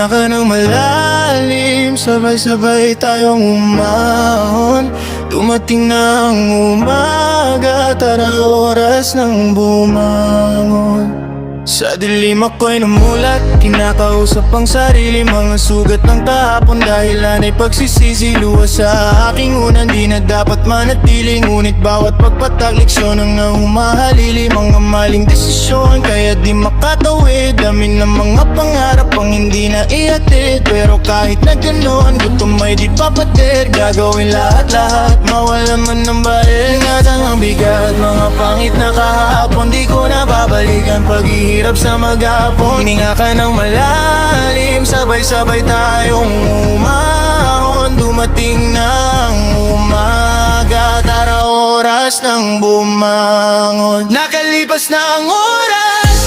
Huminga ka ng malalim, sabay-sabay tayong umahon. Dumating na ang umaga, tara oras ng bumangon. Sa dilim ako'y namulat, kinakausap ang sarili, mga sugat ng kahapon. Dahilan ay pagsisisi, luwas sa aking unan. Di na dapat manatili, ngunit bawat pagpatak leksyon ang nahumahalili. Mga maling desisyon, kaya di makatawid. Dami ng mga pangarap ang hindi na ihatid. Pero kahit na ganoon, gutom ay di papatid. Gagawin lahat-lahat, mawala man ng bayan. Ingatan ang bigat, mga pangit na kahapon. Di ko na babalikan paghihirap sa maghapon. Hininga ka ng malalim, sabay-sabay tayong umahon. Dumating ng umaga, tara oras ng bumangon. Nakalipas na ang oras,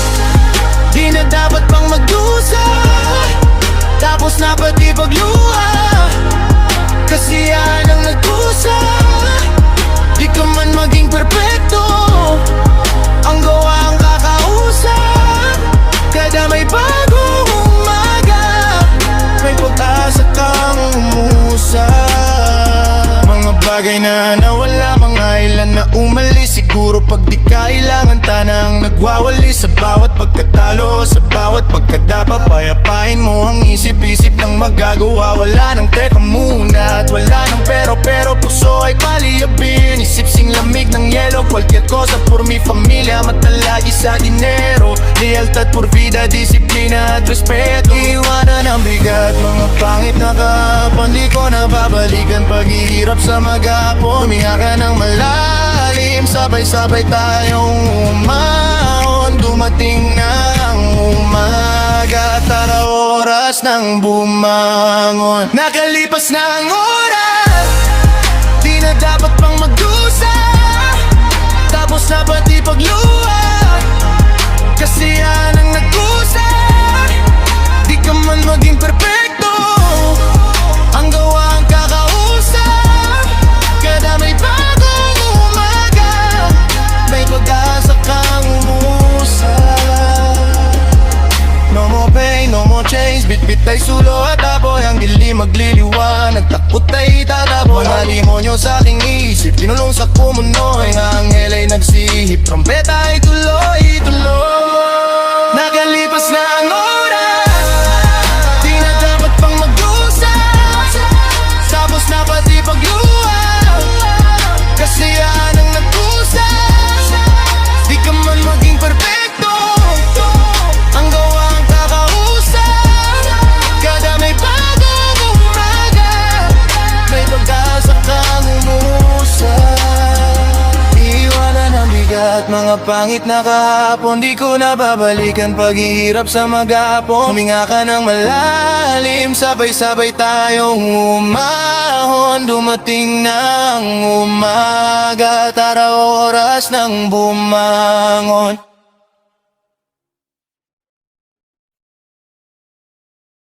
di na dapat pang magdusa. Tapos na pati pagluha, kasi yan ang nagkusa. Di ka man maging perpekto, ang gawa ang kakausap. Kada may bagong umaga, may pag-asa kang umusa. Mga bagay na nawala, mga ilan na umalis. Siguro pag di kailangan, tanang nagwawali. Sa bawat pagkatalo, sa bawat pagkadapa, payapain mo ang isip-isip ng magagawa. Wala nang teka muna at wala nang pero puso ay paliyabin. Isip sing lamig ng yelo, cualquier cosa por mi familia. Mata lagi sa dinero, lealtad por vida, disiplina at respeto. Iwanan ang bigat, mga pangit na kahapon. Di ko na babalikan paghihirap sa maghapon. Huminga ka ng malalim, sabay-sabay tayong umahon. Dumating na ang umaga, tara oras ng bumangon. Nakalipas na ang oras, di na dapat pang magdusa. Tapos na pati pagluha, kasi yan ang nagkusa. Di ka man maging perpekto, ang gawa ang kakausap. Kada may bagong umaga, may pag-asa kang umusa. No more pain, no more change. Bit-bit ay sulo at apoy, ang dilim magliliwanag. Takot ay tataboy, mga limonyo sa aking isip. Pinulong sa kumunoy, ang anghel ay nagsihip. Trompeta ay tuloy-tuloy. Nakalipas na ang oras, di na dapat pang magdusa. Tapos na pati pagluha, kasi yan ang nagkusa. Di ka man maging perfecto, ang gawa ang kakausap. Kada may bagong umaga, may pag-asa kang umusa. Iwanan ang bigat, mga pangit na kahapon. Di ko na babalikan paghihirap sa maghapon. Huminga ka ng malalim, sabay-sabay tayong umahon. Dumating ng umaga, tara oras ng bumangon.